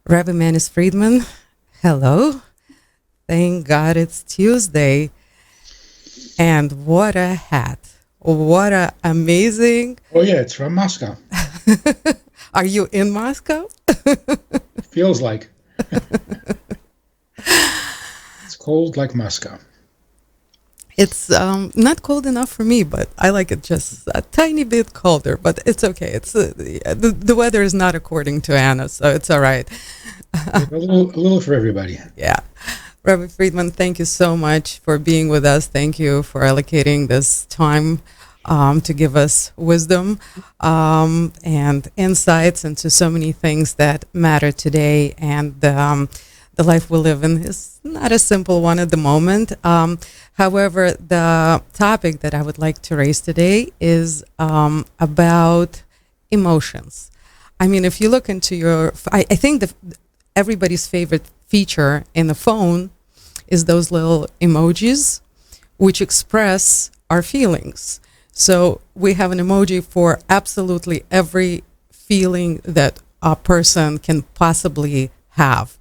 Rabbi Manis Friedman, hello. Thank God it's Tuesday. And what a hat. What a amazing. Oh yeah, it's from Moscow. Are you in Moscow? Feels like it's cold like Moscow. It's not cold enough for me, but I like it just a tiny bit colder, but it's okay. It's the weather is not according to Anna, so it's all right. Yeah, a little for everybody. Yeah. Rabbi Friedman, thank you so much for being with us. Thank you for allocating this time to give us wisdom and insights into so many things that matter today. And the life we live in is not a simple one at the moment. However, the topic that I would like to raise today is about emotions. I mean, if you look into I think everybody's favorite feature in the phone is those little emojis which express our feelings. So we have an emoji for absolutely every feeling that a person can possibly have.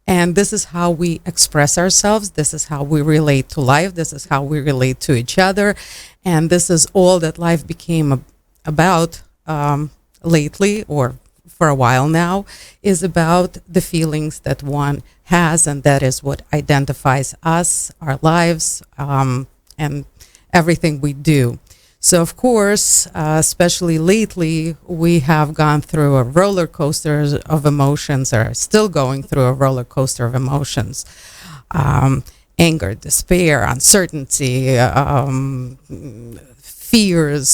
And this is how we express ourselves. This is how we relate to life. This is how we relate to each other. And this is all that life became about lately, or for a while now, is about the feelings that one has, and that is what identifies us, our lives, and everything we do. So, of course, especially lately, we have gone through a roller coaster of emotions, or still going through a roller coaster of emotions. Anger, despair, uncertainty, fears,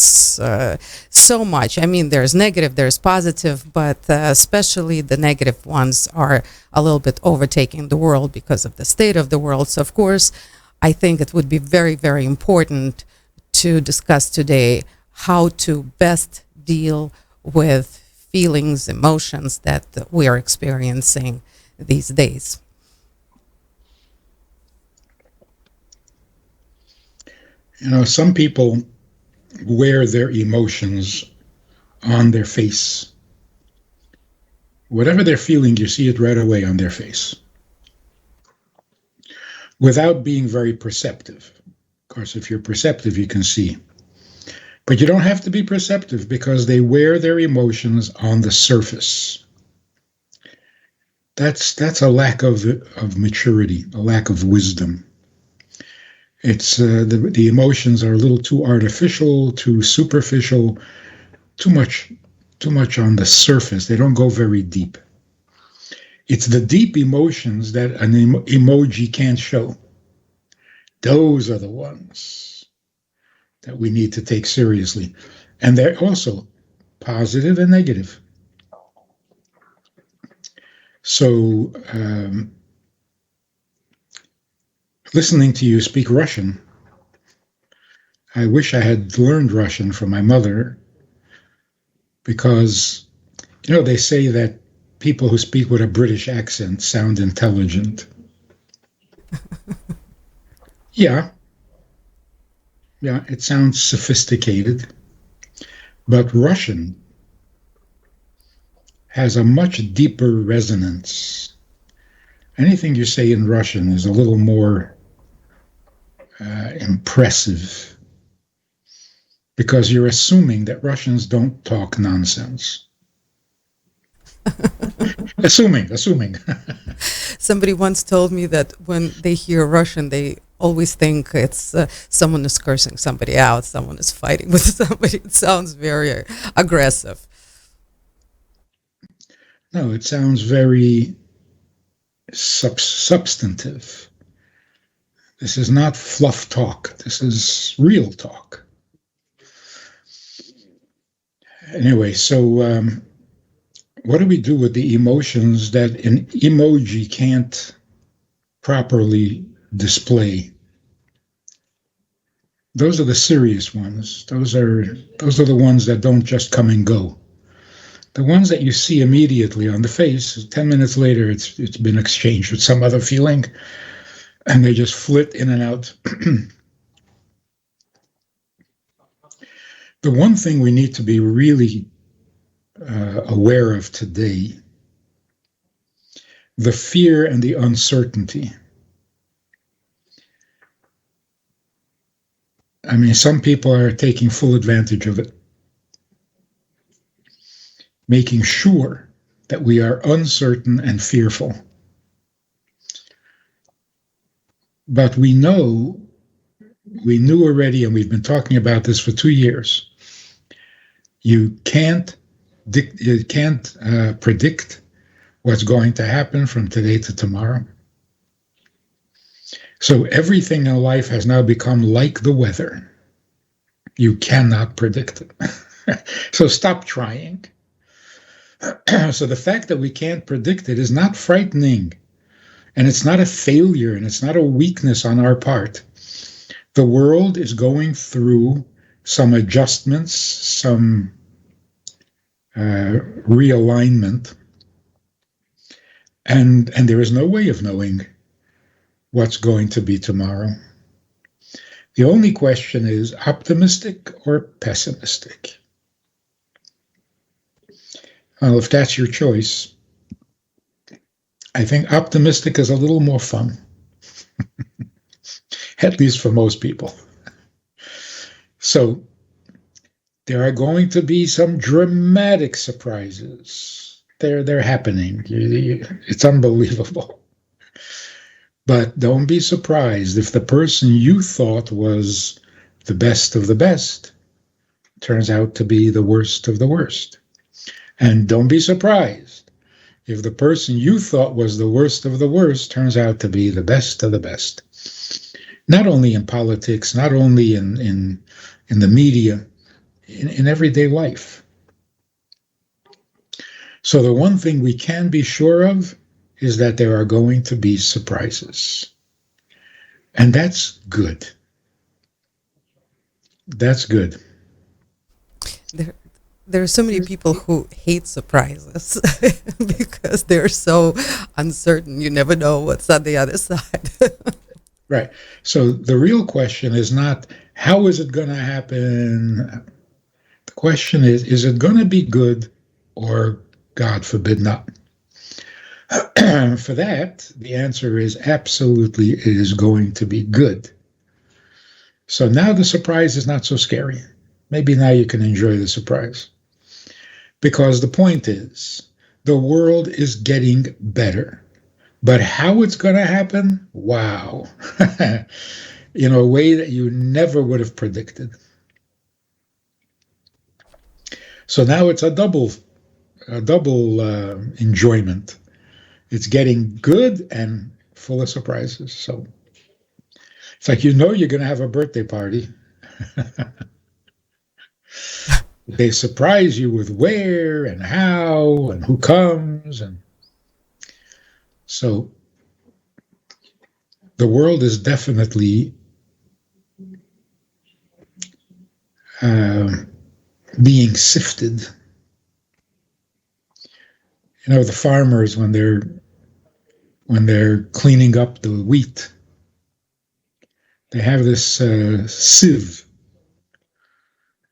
so much. I mean, there's negative, there's positive, but especially the negative ones are a little bit overtaking the world because of the state of the world. So, of course, I think it would be very, very important to discuss today how to best deal with feelings, emotions that we are experiencing these days. Some people wear their emotions on their face. Whatever they're feeling, you see it right away on their face without being very perceptive. Of course, if you're perceptive, you can see. But you don't have to be perceptive because they wear their emotions on the surface. That's a lack of maturity, a lack of wisdom. It's the emotions are a little too artificial, too superficial, too much on the surface. They don't go very deep. It's the deep emotions that an emoji can't show. Those are the ones that we need to take seriously. And they're also positive and negative. So, listening to you speak Russian, I wish I had learned Russian from my mother because, they say that people who speak with a British accent sound intelligent. Yeah, yeah, it sounds sophisticated, but Russian has a much deeper resonance. Anything you say in Russian is a little more impressive because you're assuming that Russians don't talk nonsense. assuming. Somebody once told me that when they hear Russian, they always think it's someone is cursing somebody out, someone is fighting with somebody. It sounds very aggressive. No, it sounds very substantive. This is not fluff talk. This is real talk. Anyway, so what do we do with the emotions that an emoji can't properly display? Those are the serious ones. Those are the ones that don't just come and go. The ones that you see immediately on the face, 10 minutes later, it's been exchanged with some other feeling, and they just flit in and out. The one thing we need to be really aware of today the fear and the uncertainty. I mean, some people are taking full advantage of it, making sure that we are uncertain and fearful. But we knew already, and we've been talking about this for 2 years, you can't predict what's going to happen from today to tomorrow. So everything in life has now become like the weather. You cannot predict it. So stop trying. So the fact that we can't predict it is not frightening, and it's not a failure, and it's not a weakness on our part. The world is going through some adjustments, some realignment, and there is no way of knowing what's going to be tomorrow. The only question is optimistic or pessimistic. Well, if that's your choice, I think optimistic is a little more fun, at least for most people. So there are going to be some dramatic surprises. They're happening. It's unbelievable. But don't be surprised if the person you thought was the best of the best turns out to be the worst of the worst. And don't be surprised if the person you thought was the worst of the worst turns out to be the best of the best. Not only in politics, not only in the media, in everyday life. So the one thing we can be sure of is that there are going to be surprises. And that's good. That's good. There are so many people who hate surprises because they're so uncertain. You never know what's on the other side. Right. So the real question is not, how is it going to happen? The question is it going to be good, or, God forbid, not? For that, the answer is absolutely it is going to be good. So now the surprise is not so scary. Maybe now you can enjoy the surprise. Because the point is, the world is getting better. But how it's going to happen? Wow. In a way that you never would have predicted. So now it's a double enjoyment. It's getting good and full of surprises. So it's like, you're going to have a birthday party. They surprise you with where and how and who comes. And so the world is definitely being sifted. You know, the farmers, when they're cleaning up the wheat, they have this sieve.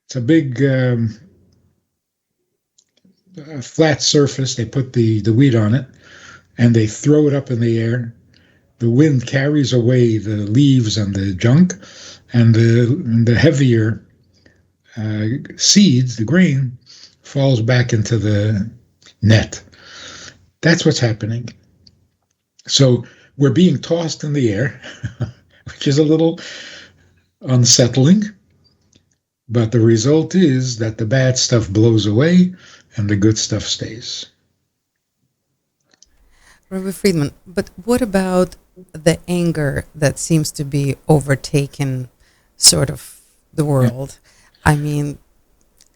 It's a big flat surface. They put the wheat on it, and they throw it up in the air. The wind carries away the leaves and the junk, and the heavier seeds, the grain, falls back into the net. That's what's happening. So we're being tossed in the air, which is a little unsettling. But the result is that the bad stuff blows away and the good stuff stays. Rabbi Friedman, but what about the anger that seems to be overtaking sort of the world? I mean,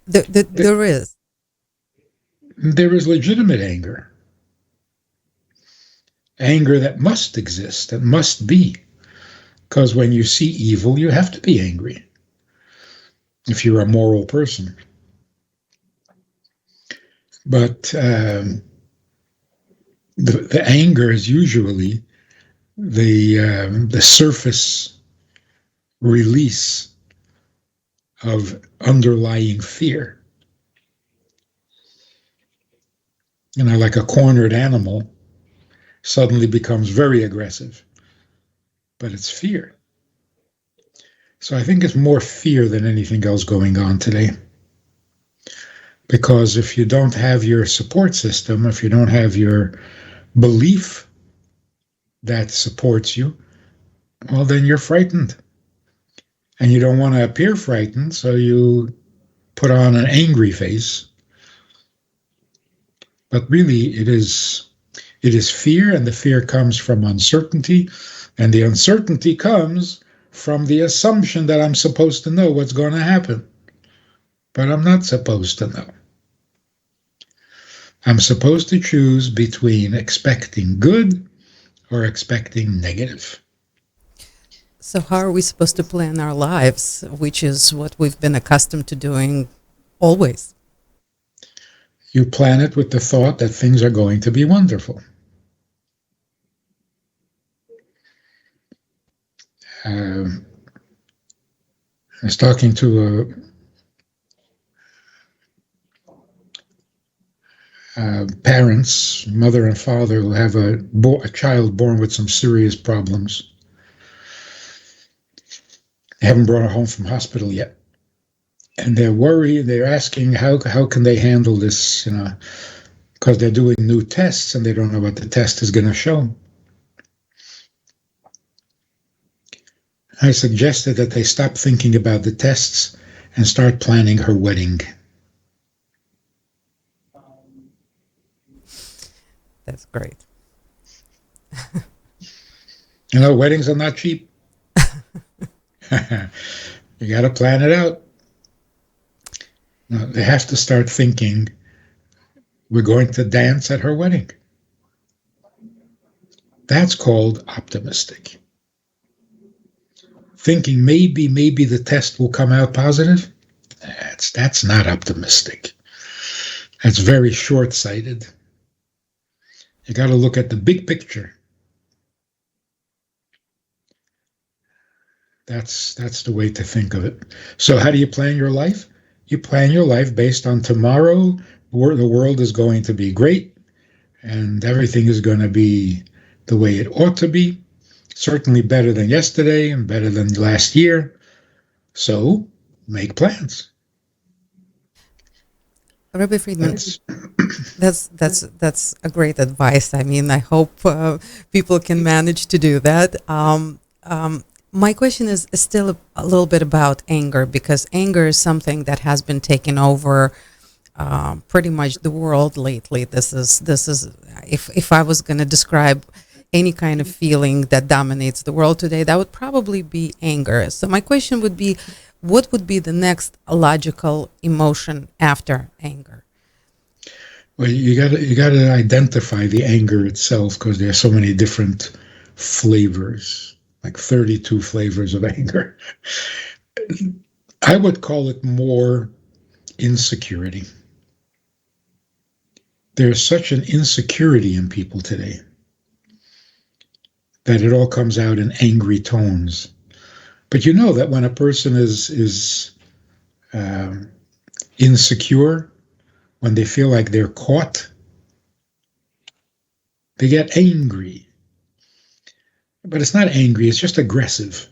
there is. There is legitimate anger. Anger that must exist, that must be. Because when you see evil, you have to be angry. If you're a moral person. But the anger is usually the surface release of underlying fear. You know, like a cornered animal suddenly becomes very aggressive. But it's fear. So I think it's more fear than anything else going on today. Because if you don't have your support system, if you don't have your belief that supports you, well, then you're frightened. And you don't want to appear frightened, so you put on an angry face. But really, it is fear, and the fear comes from uncertainty, and the uncertainty comes from the assumption that I'm supposed to know what's going to happen. But I'm not supposed to know. I'm supposed to choose between expecting good or expecting negative. So, how are we supposed to plan our lives, which is what we've been accustomed to doing always? You plan it with the thought that things are going to be wonderful. I was talking to parents, mother and father, who have a child born with some serious problems. They haven't brought her home from hospital yet. And they're worried, they're asking how can they handle this, because they're doing new tests and they don't know what the test is going to show. I suggested that they stop thinking about the tests and start planning her wedding. That's great. Weddings are not cheap. You got to plan it out. They have to start thinking, we're going to dance at her wedding. That's called optimistic. Thinking maybe the test will come out positive, that's not optimistic. That's very short-sighted. You got to look at the big picture. That's the way to think of it. So how do you plan your life? You plan your life based on tomorrow, where the world is going to be great, and everything is going to be the way it ought to be, certainly better than yesterday and better than last year. So make plans. Rabbi Friedman, that's a great advice. I mean, I hope people can manage to do that. My question is still a little bit about anger, because anger is something that has been taking over pretty much the world lately. This is if I was going to describe any kind of feeling that dominates the world today, that would probably be anger. So my question would be, what would be the next logical emotion after anger? Well, you got to identify the anger itself, because there are so many different flavors, like 32 flavors of anger. I would call it more insecurity. There's such an insecurity in people today that it all comes out in angry tones. But you know that when a person is insecure, when they feel like they're caught, they get angry. But it's not angry, it's just aggressive.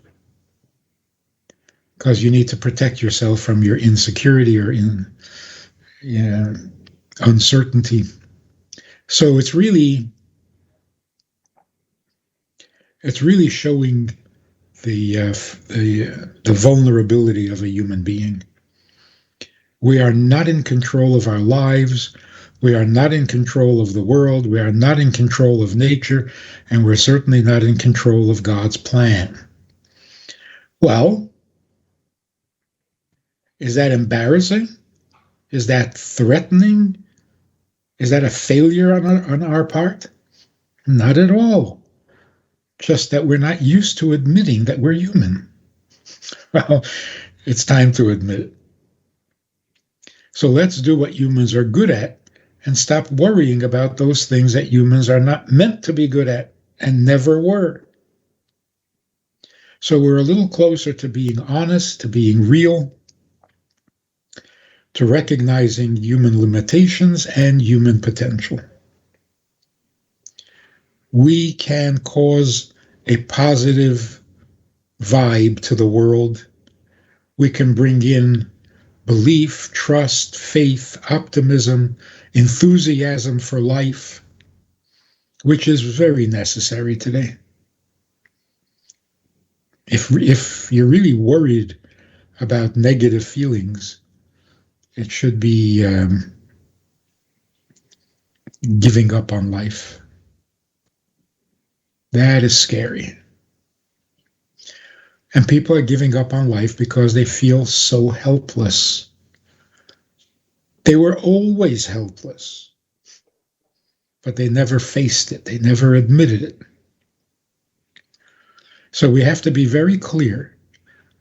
Because you need to protect yourself from your insecurity or uncertainty. So it's really showing the vulnerability of a human being. We are not in control of our lives. We are not in control of the world. We are not in control of nature. And we're certainly not in control of God's plan. Well, is that embarrassing? Is that threatening? Is that a failure on our part? Not at all. Just that we're not used to admitting that we're human. Well, it's time to admit it. So let's do what humans are good at and stop worrying about those things that humans are not meant to be good at and never were. So we're a little closer to being honest, to being real, to recognizing human limitations and human potential. we can cause a positive vibe to the world. We can bring in belief, trust, faith, optimism, enthusiasm for life, which is very necessary today. If you're really worried about negative feelings, it should be giving up on life. That is scary. And people are giving up on life because they feel so helpless. They were always helpless, but they never faced it. They never admitted it. So we have to be very clear.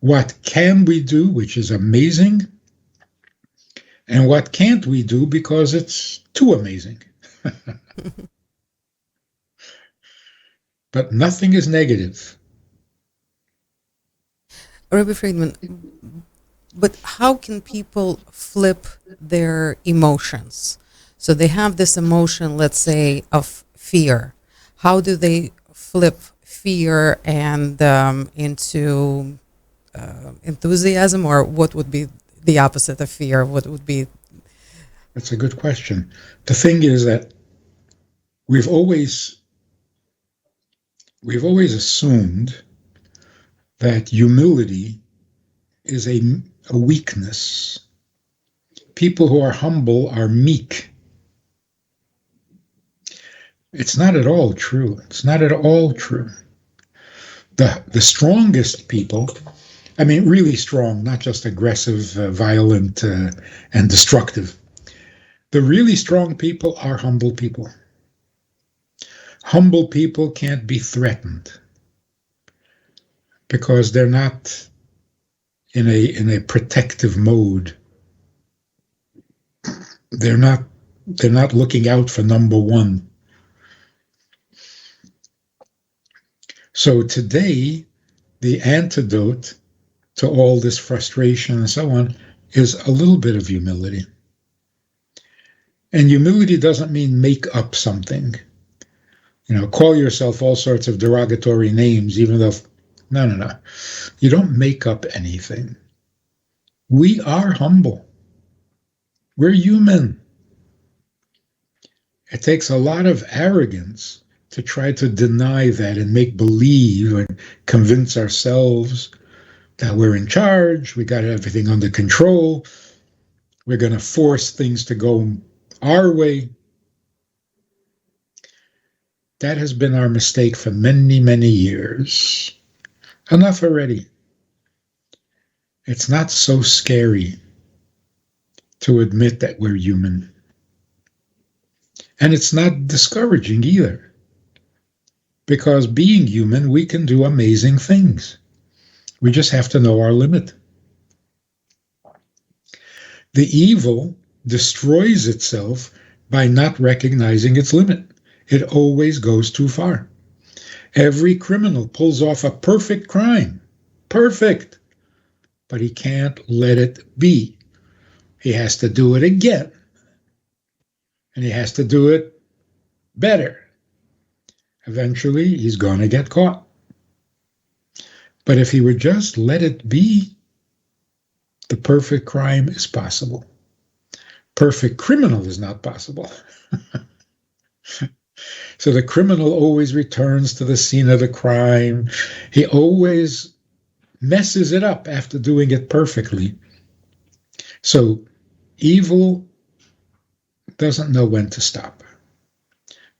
What can we do, which is amazing, and what can't we do because it's too amazing? But nothing is negative. Rabbi Friedman, but how can people flip their emotions? So they have this emotion, let's say, of fear. How do they flip fear and into enthusiasm, or what would be the opposite of fear? What would be? That's a good question. The thing is that we've always assumed that humility is a weakness. People who are humble are meek. It's not at all true. It's not at all true. The strongest people, I mean really strong, not just aggressive, violent, and destructive. The really strong people are humble people. Humble people can't be threatened because they're not in a protective mode. They're not looking out for number one. So today, the antidote to all this frustration and so on is a little bit of humility. And humility doesn't mean make up something. Call yourself all sorts of derogatory names, even though, no. You don't make up anything. We are humble. We're human. It takes a lot of arrogance to try to deny that and make believe and convince ourselves that we're in charge, we got everything under control, we're going to force things to go our way. That has been our mistake for many, many years. Enough already. It's not so scary to admit that we're human. And it's not discouraging either. Because being human, we can do amazing things. We just have to know our limit. The evil destroys itself by not recognizing its limit. It always goes too far. Every criminal pulls off a perfect crime. Perfect. But he can't let it be. He has to do it again. And he has to do it better. Eventually, he's going to get caught. But if he would just let it be, the perfect crime is possible. Perfect criminal is not possible. So the criminal always returns to the scene of the crime. He always messes it up after doing it perfectly. So evil doesn't know when to stop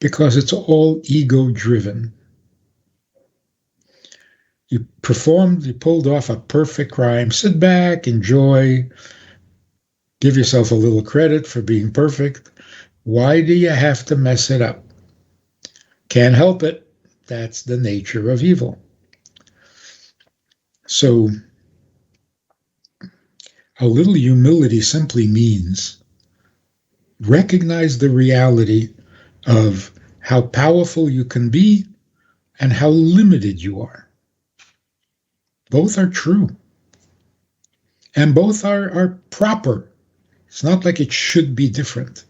because it's all ego-driven. You pulled off a perfect crime. Sit back, enjoy, give yourself a little credit for being perfect. Why do you have to mess it up? Can't help it. That's the nature of evil. So a little humility simply means recognize the reality of how powerful you can be and how limited you are. Both are true. And both are proper. It's not like it should be different.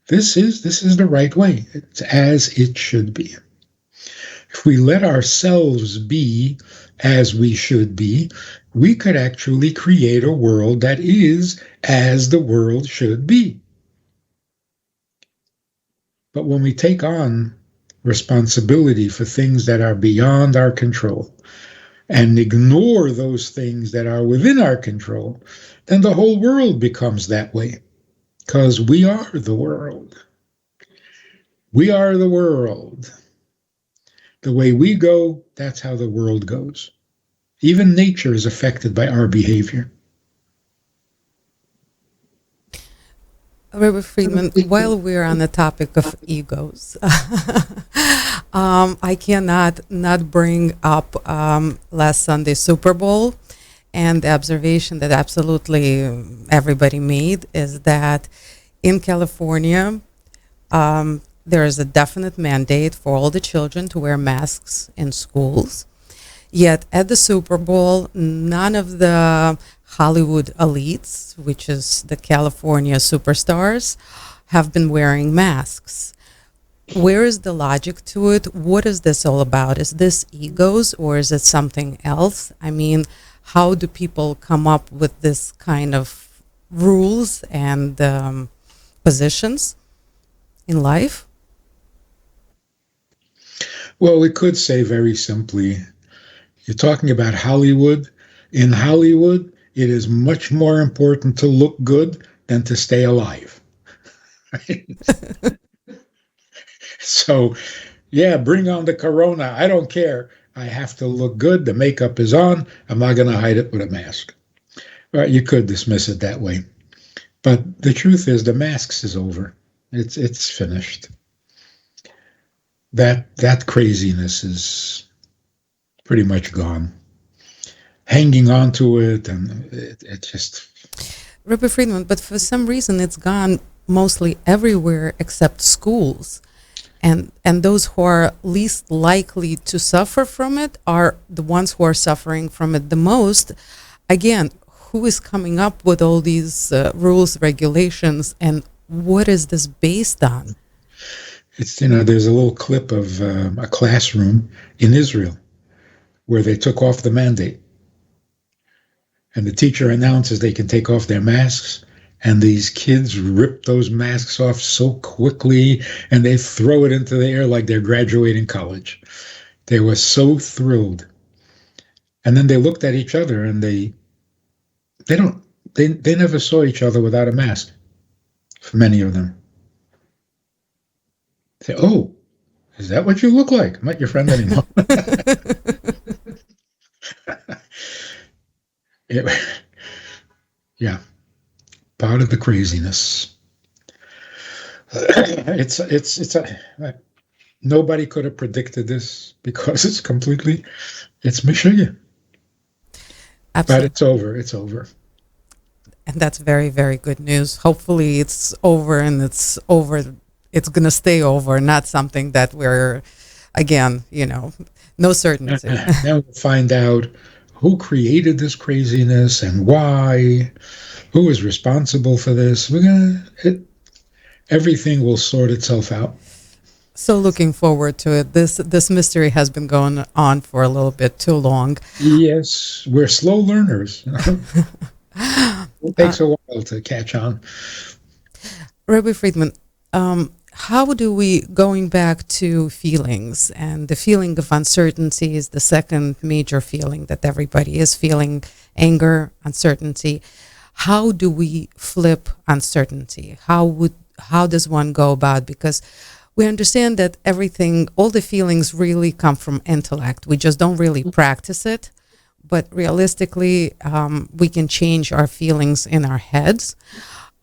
This is the right way. It's as it should be. If we let ourselves be as we should be, we could actually create a world that is as the world should be. But when we take on responsibility for things that are beyond our control and ignore those things that are within our control, then the whole world becomes that way because we are the world. We are the world. The way we go, that's how the world goes. Even nature is affected by our behavior. Rabbi Friedman, while we're on the topic of egos, I cannot not bring up last Sunday's Super Bowl, and the observation that absolutely everybody made is that in California, there is a definite mandate for all the children to wear masks in schools. Yet at the Super Bowl, none of the Hollywood elites, which is the California superstars, have been wearing masks. Where is the logic to it? What is this all about? Is this egos or is it something else? I mean, how do people come up with this kind of rules and positions in life? Well, we could say very simply, you're talking about Hollywood. In Hollywood, it is much more important to look good than to stay alive. Right? So, yeah, bring on the corona. I don't care. I have to look good. The makeup is on. I'm not going to hide it with a mask. Right? You could dismiss it that way. But the truth is, the masks is over. It's finished. That craziness is pretty much gone. Hanging on to it, and it just... Rabbi Friedman, but for some reason it's gone mostly everywhere except schools. And those who are least likely to suffer from it are the ones who are suffering from it the most. Again, who is coming up with all these rules, regulations, and what is this based on? It's, there's a little clip of a classroom in Israel where they took off the mandate. And the teacher announces they can take off their masks. And these kids rip those masks off so quickly and they throw it into the air like they're graduating college. They were so thrilled. And then they looked at each other and they never saw each other without a mask, for many of them. Say, oh, is that what you look like? I'm not your friend anymore. Yeah, part of the craziness. Nobody could have predicted this because it's Michigan. But it's over. It's over. And that's very, very good news. Hopefully it's over and it's over. It's going to stay over, not something that we're, again, no certainty. Now we'll find out who created this craziness and why, who is responsible for this. Everything will sort itself out. So looking forward to it. This mystery has been going on for a little bit too long. Yes, we're slow learners. It takes a while to catch on. Rabbi Friedman, how do we, going back to feelings, and the feeling of uncertainty is the second major feeling that everybody is feeling, anger, uncertainty. How do we flip uncertainty? How does one go about? Because we understand that all the feelings really come from intellect. We just don't really practice it. But realistically, we can change our feelings in our heads.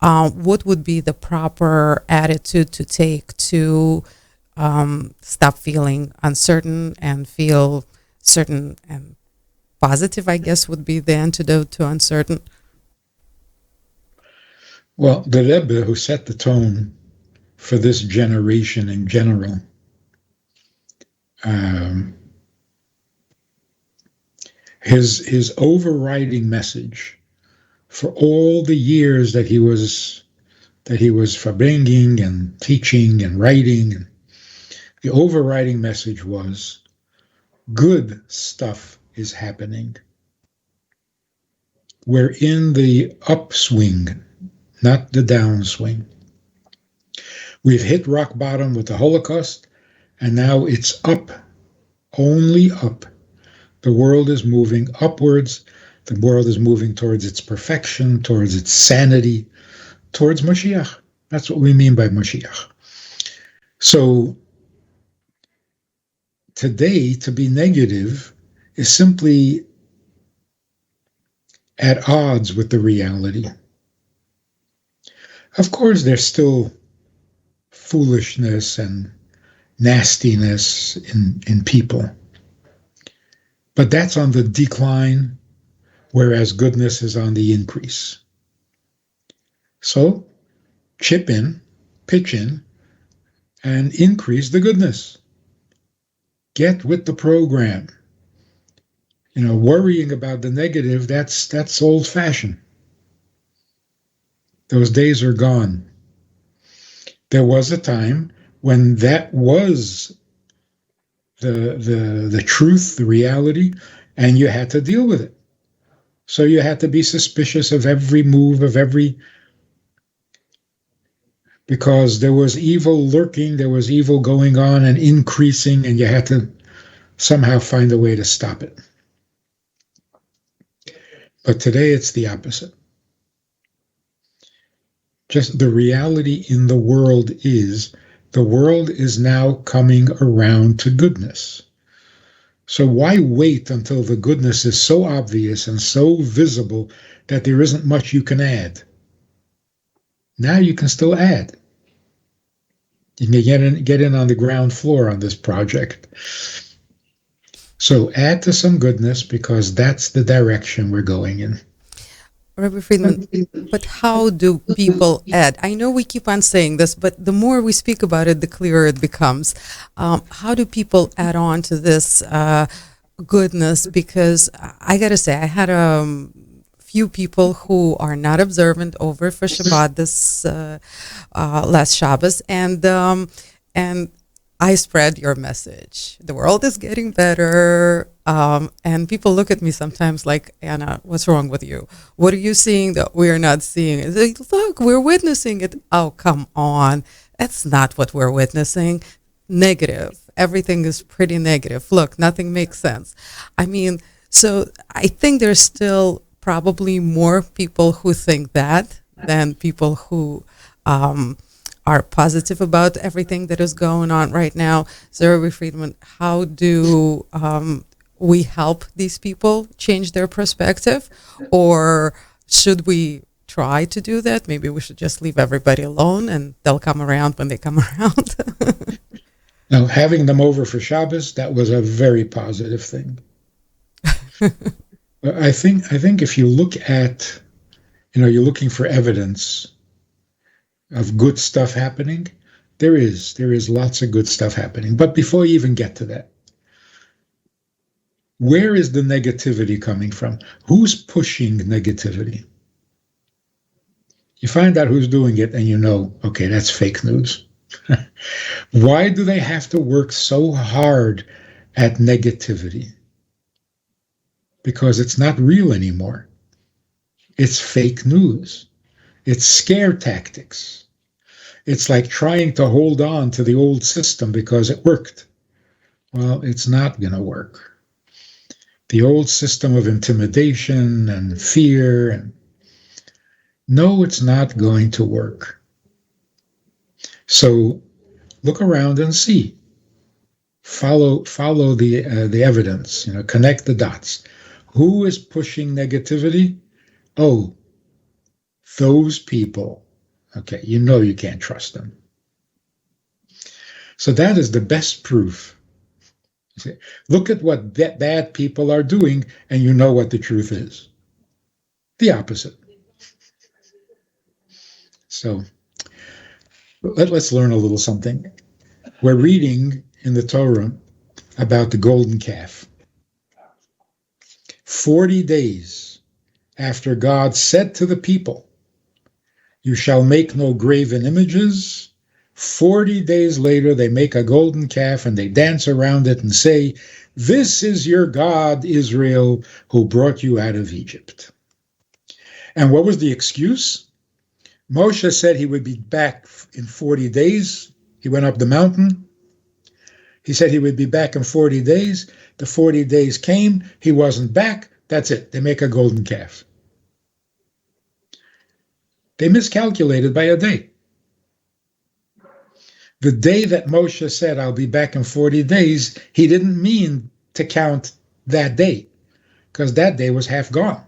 What would be the proper attitude to take to stop feeling uncertain and feel certain and positive, I guess, would be the antidote to uncertain? Well, the Rebbe who set the tone for this generation in general, his overriding message for all the years that he was that he was bringing and teaching and writing. And the overriding message was, good stuff is happening. We're in the upswing, not the downswing. We've hit rock bottom with the Holocaust, and now it's up, only up. The world is moving upwards. The world is moving towards its perfection, towards its sanity, towards Mashiach. That's what we mean by Mashiach. So today, to be negative is simply at odds with the reality. Of course, there's still foolishness and nastiness in people, but that's on the decline, whereas goodness is on the increase. So chip in, pitch in, and increase the goodness. Get with the program. Worrying about the negative, that's old-fashioned. Those days are gone. There was a time when that was the truth, the reality, and you had to deal with it. So you had to be suspicious of every move, because there was evil lurking, there was evil going on and increasing, and you had to somehow find a way to stop it. But today it's the opposite. Just the reality in the world is now coming around to goodness. So why wait until the goodness is so obvious and so visible that there isn't much you can add? Now you can still add. You can get in on the ground floor on this project. So add to some goodness, because that's the direction we're going in. Rabbi Friedman, but how do people add? I know we keep on saying this, but the more we speak about it, the clearer it becomes. How do people add on to this goodness? Because I got to say, I had few people who are not observant over for Shabbat this last Shabbos, and I spread your message. The world is getting better. And people look at me sometimes like, Anna, what's wrong with you? What are you seeing that we're not seeing? It's like, look, we're witnessing it. Oh, come on. That's not what we're witnessing. Negative. Everything is pretty negative. Look, nothing makes sense. I mean, so I think there's still probably more people who think that than people who are positive about everything that is going on right now. So, Rabbi Friedman, how do we help these people change their perspective? Or should we try to do that? Maybe we should just leave everybody alone and they'll come around when they come around. Now, having them over for Shabbos, that was a very positive thing. I think if you look at, you're looking for evidence of good stuff happening, there is lots of good stuff happening. But before you even get to that, where is the negativity coming from? Who's pushing negativity? You find out who's doing it and okay, that's fake news. Why do they have to work so hard at negativity? Because it's not real anymore. It's fake news. It's scare tactics. It's like trying to hold on to the old system because it worked. Well, it's not going to work. The old system of intimidation and fear, no, it's not going to work. So look around and see. Follow the evidence. Connect the dots. Who is pushing negativity? Oh, those people. Okay, you can't trust them. So that is the best proof. Look at what bad people are doing, and you know what the truth is. The opposite. So let's learn a little something. We're reading in the Torah about the golden calf. 40 days after God said to the people, You shall make no graven images. 40 days later, they make a golden calf and they dance around it and say, this is your God, Israel, who brought you out of Egypt. And what was the excuse? Moshe said he would be back in 40 days. He went up the mountain. He said he would be back in 40 days. The 40 days came. He wasn't back. That's it. They make a golden calf. They miscalculated by a day. The day that Moshe said, I'll be back in 40 days, he didn't mean to count that day, because that day was half gone.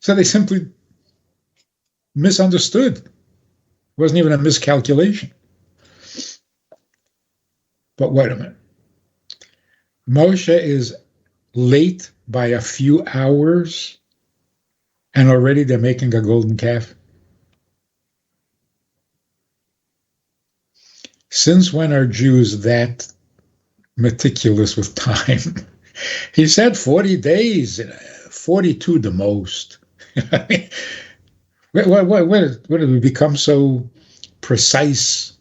So they simply misunderstood. It wasn't even a miscalculation. But wait a minute. Moshe is late by a few hours, and already they're making a golden calf. Since when are Jews that meticulous with time? He said 40 days, 42 the most. Where did we become so precise?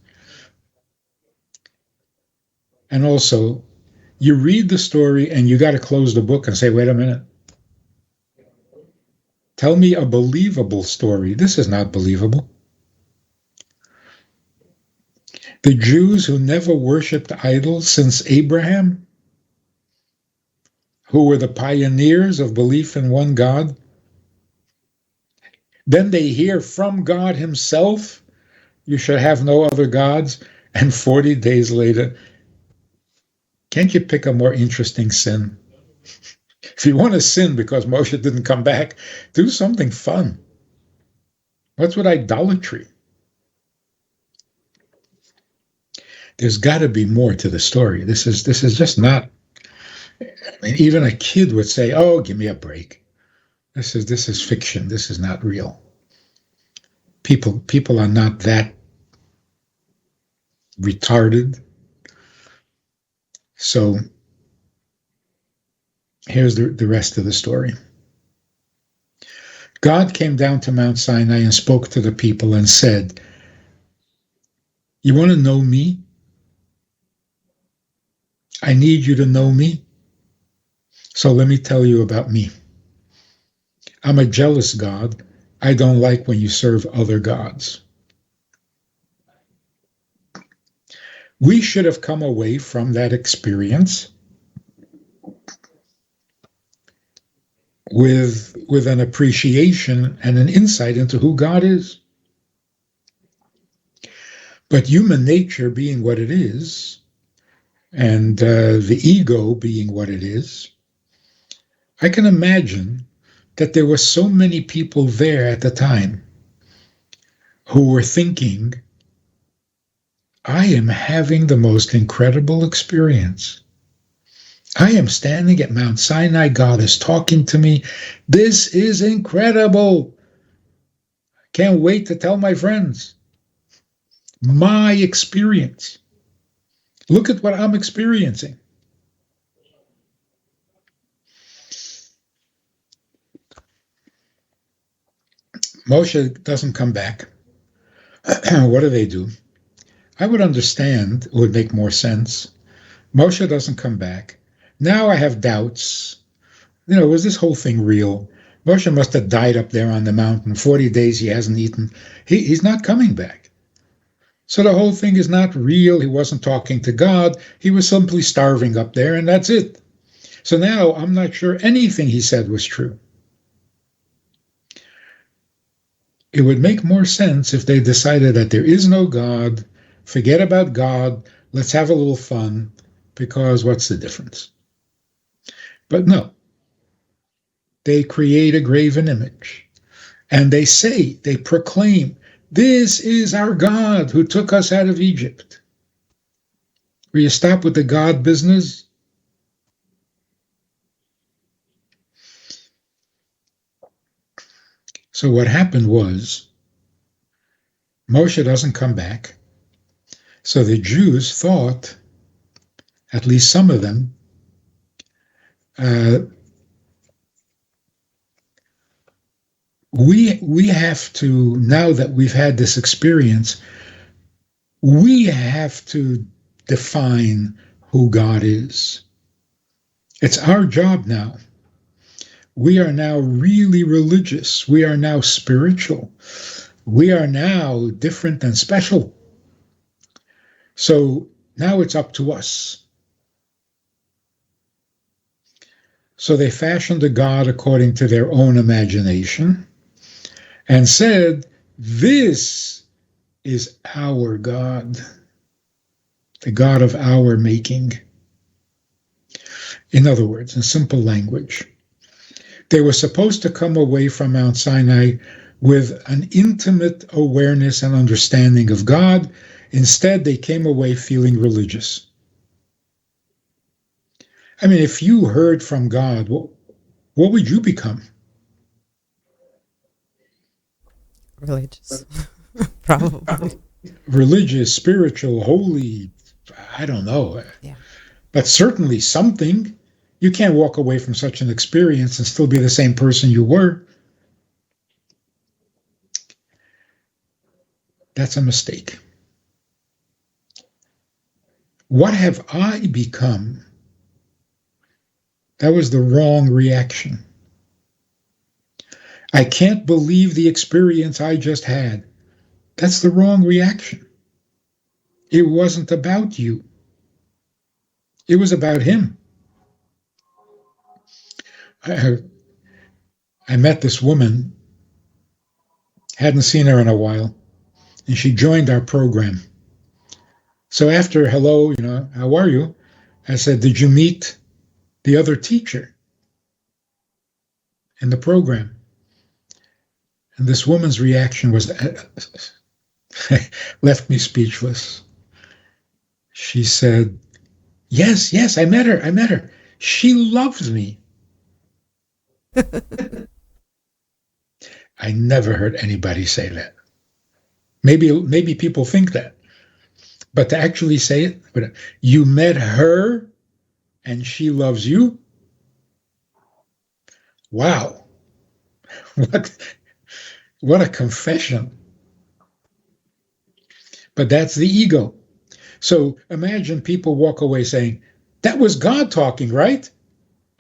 And also, you read the story and you got to close the book and say, wait a minute. Tell me a believable story. This is not believable. The Jews who never worshipped idols since Abraham, who were the pioneers of belief in one God, then they hear from God himself, you should have no other gods, and 40 days later, can't you pick a more interesting sin? If you want to sin because Moshe didn't come back, do something fun. What's with idolatry? There's got to be more to the story. This is just not. I mean, even a kid would say, "Oh, give me a break. This is fiction. This is not real." People are not that retarded. So here's the rest of the story. God came down to Mount Sinai and spoke to the people and said, "You want to know me? I need you to know me. So let me tell you about me. I'm a jealous God. I don't like when you serve other gods." We should have come away from that experience with an appreciation and an insight into who God is. But human nature being what it is, and the ego being what it is, I can imagine that there were so many people there at the time who were thinking, I am having the most incredible experience. I am standing at Mount Sinai. God is talking to me. This is incredible. Can't wait to tell my friends. My experience. Look at what I'm experiencing. Moshe doesn't come back. What do? I would understand. It would make more sense. Moshe doesn't come back. Now I have doubts. Was this whole thing real? Moshe must have died up there on the mountain. 40 days he hasn't eaten. He's not coming back. So the whole thing is not real. He wasn't talking to God. He was simply starving up there, and that's it. So now I'm not sure anything he said was true. It would make more sense if they decided that there is no God, forget about God, let's have a little fun, because what's the difference? But no. They create a graven image, and they proclaim, this is our God who took us out of Egypt. Will you stop with the God business? So what happened was, Moshe doesn't come back. So the Jews thought, at least some of them, we have to, now that we've had this experience, we have to define who God is. It's our job now. We are now really religious. We are now spiritual. We are now different and special. So now it's up to us. So they fashioned a god according to their own imagination and said, "This is our God, the God of our making." In other words, in simple language, they were supposed to come away from Mount Sinai with an intimate awareness and understanding of God. Instead, they came away feeling religious. I mean, if you heard from God, what would you become? Religious, probably. Religious, spiritual, holy, I don't know. Yeah. But certainly something. You can't walk away from such an experience and still be the same person you were. That's a mistake. What have I become? That was the wrong reaction. I can't believe the experience I just had. That's the wrong reaction. It wasn't about you. It was about him. I met this woman, hadn't seen her in a while, and she joined our program. So after, hello, how are you? I said, did you meet the other teacher in the program? And this woman's reaction was left me speechless. She said, yes, I met her. She loves me. I never heard anybody say that. Maybe people think that. But to actually say it, you met her and she loves you? Wow. What a confession. But that's the ego. So imagine people walk away saying, that was God talking, right?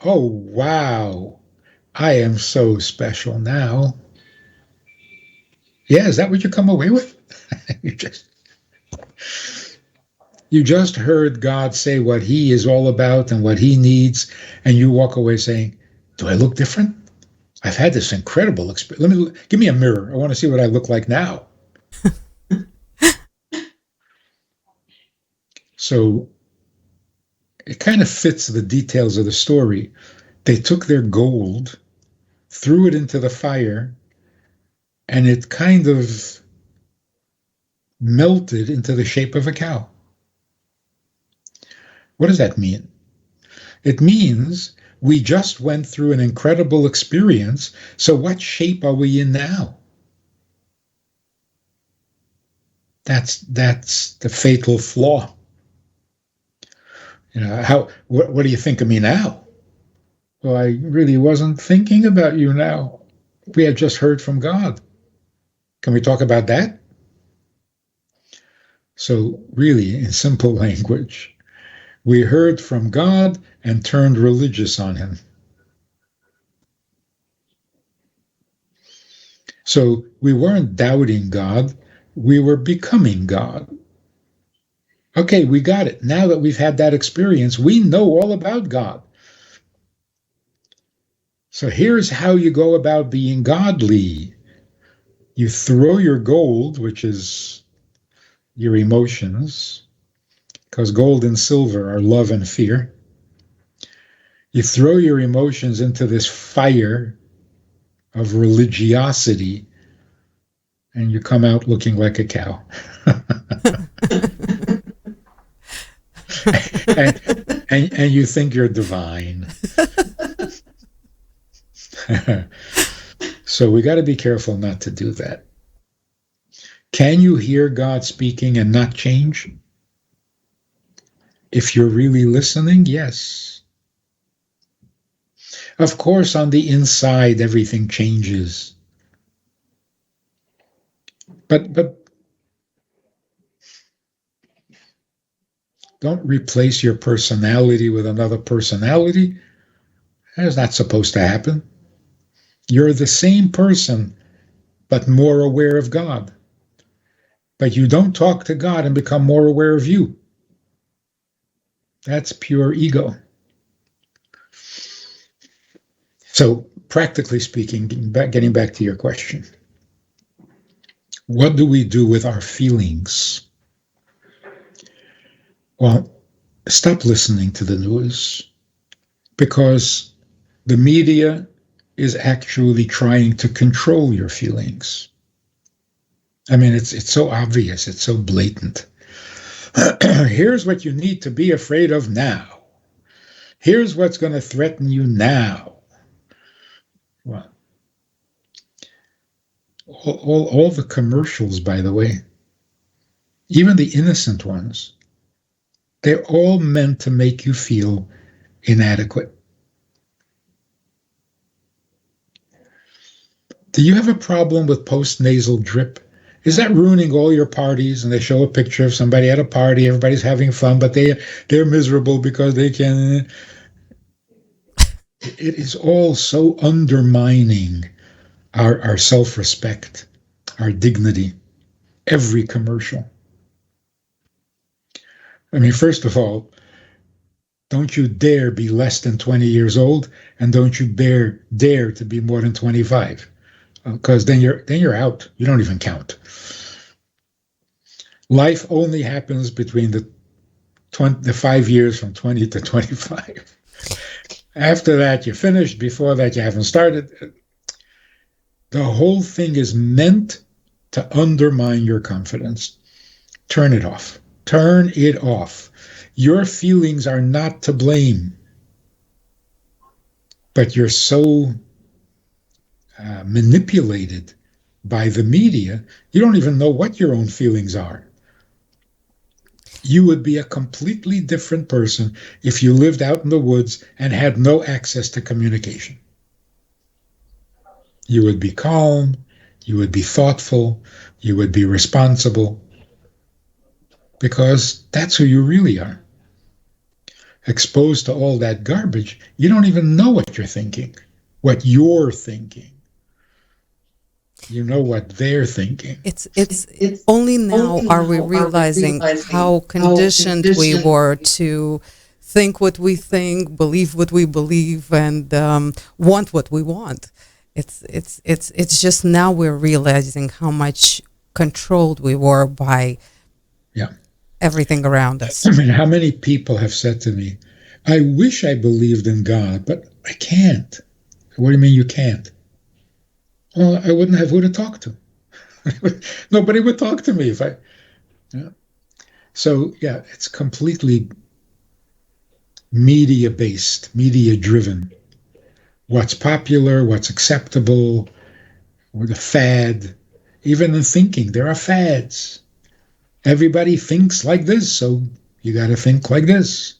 Oh, wow. I am so special now. Yeah, is that what you come away with? You just heard God say what he is all about and what he needs, and you walk away saying, do I look different? I've had this incredible experience. Give me a mirror. I want to see what I look like now. So it kind of fits the details of the story. They took their gold, threw it into the fire, and it kind of melted into the shape of a cow. What does that mean? It means we just went through an incredible experience, so what shape are we in now? That's the fatal flaw. What do you think of me now? Well, I really wasn't thinking about you now. We had just heard from God. Can we talk about that? So really, in simple language, we heard from God and turned religious on him. So we weren't doubting God, we were becoming God. Okay, we got it. Now that we've had that experience, we know all about God. So here's how you go about being godly. You throw your gold, which is your emotions, because gold and silver are love and fear. You throw your emotions into this fire of religiosity, and you come out looking like a cow. and you think you're divine. So we got to be careful not to do that. Can you hear God speaking and not change? If you're really listening, yes. Of course, on the inside, everything changes. But don't replace your personality with another personality. That's not supposed to happen. You're the same person, but more aware of God. But you don't talk to God and become more aware of you. That's pure ego. So, practically speaking, getting back to your question, what do we do with our feelings? Well, stop listening to the news, because the media is actually trying to control your feelings. I mean, it's so obvious, it's so blatant. Here's what you need to be afraid of now. Here's what's going to threaten you now. Well, all the commercials, by the way, even the innocent ones, they're all meant to make you feel inadequate. Do you have a problem with post-nasal drip? Is that ruining all your parties? And they show a picture of somebody at a party, everybody's having fun, but they're miserable because they can. It is all so undermining our self-respect, our dignity, every commercial. I mean, first of all, don't you dare be less than 20 years old, and don't you dare to be more than 25, because then you're out. You don't even count. Life only happens between the 5 years from 20 to 25. After that, you're finished. Before that, you haven't started. The whole thing is meant to undermine your confidence. Turn it off. Turn it off. Your feelings are not to blame, but you're so manipulated by the media, you don't even know what your own feelings are. You would be a completely different person if you lived out in the woods and had no access to communication. You would be calm, you would be thoughtful, you would be responsible, because that's who you really are. Exposed to all that garbage, you don't even know what you're thinking, what you're thinking. You know what they're thinking. It's only now are we realizing how conditioned we were to think what we think, believe what we believe, and want what we want. It's just now we're realizing how much controlled we were by everything around us. I mean, how many people have said to me, I wish I believed in God, but I can't. What do you mean you can't? Well, I wouldn't have who to talk to. Nobody would talk to me if I. Yeah. So, it's completely media-based, media-driven. What's popular, what's acceptable, or the fad. Even in thinking, there are fads. Everybody thinks like this, so you got to think like this.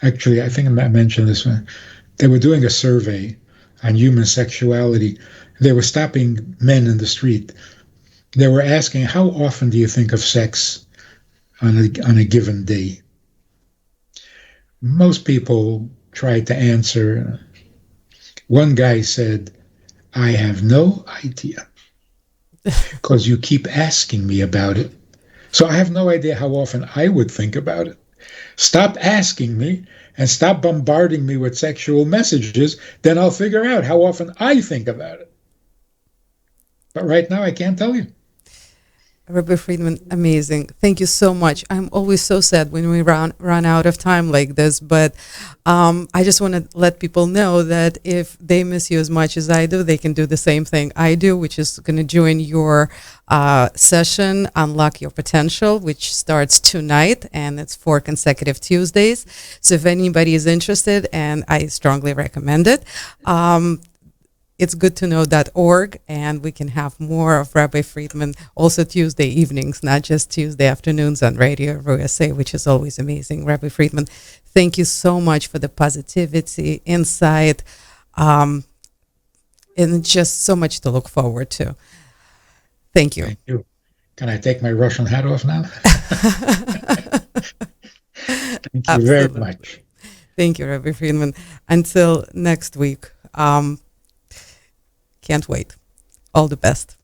Actually, I think I mentioned this one. They were doing a survey on human sexuality. They were stopping men in the street. They were asking, how often do you think of sex on a given day? Most people tried to answer. One guy said, I have no idea, because you keep asking me about it. So I have no idea how often I would think about it. Stop asking me and stop bombarding me with sexual messages, then I'll figure out how often I think about it. But right now, I can't tell you. Rabbi Friedman, amazing. Thank you so much. I'm always so sad when we run out of time like this, but I just want to let people know that if they miss you as much as I do, they can do the same thing I do, which is going to join your session, Unlock Your Potential, which starts tonight, and it's 4 consecutive Tuesdays. So if anybody is interested, and I strongly recommend it, it's goodtoknow.org, and we can have more of Rabbi Friedman also Tuesday evenings, not just Tuesday afternoons on Radio USA, which is always amazing. Rabbi Friedman, thank you so much for the positivity, insight, and just so much to look forward to. Thank you. Thank you. Can I take my Russian hat off now? Thank you very Absolutely. much. Thank you, Rabbi Friedman. Until next week, can't wait. All the best.